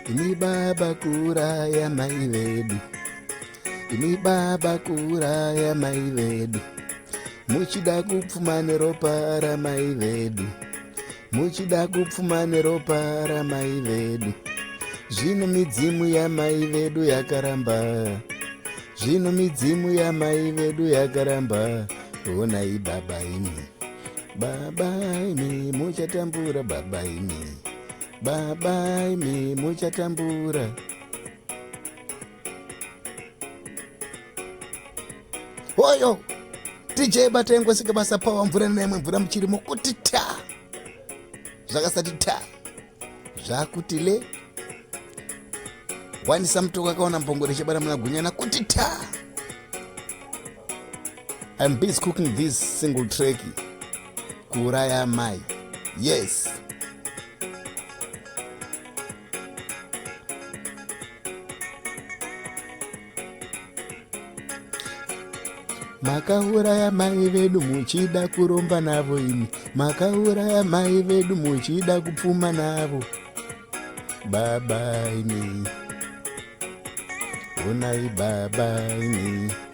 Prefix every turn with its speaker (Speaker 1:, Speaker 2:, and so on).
Speaker 1: Imi baba kuurayaAmai vedu. Imi baba kuurayaAmai vedu. Muchida kupfuma neropa raMai vedu. Muchida kupfuma neropa raMai vedu. Zvino midzimu yaMai vedu yakaramba. Zvino midzimu yaMai vedu yakaramba. Onai baba imi. Baba imi muchatambura baba imi. Baba imi muchatambura. Oyo DJ Bataienkosi Kabasa Power mvura nemwe mvura muchirimo kuti Taaa. Zvakasati Taaa. Zvakuti le. Wanisa mutoko akaona mbongoro chibara muna gunyana kuti Taaa. I'm busy cooking this single track. kuurayaAmai. Yes. MakaurayaAmai vedu muchida kuromba navo imi. MakaurayaAmai vedu muchida kupfuma navo. Baba imi. Onai baba imi.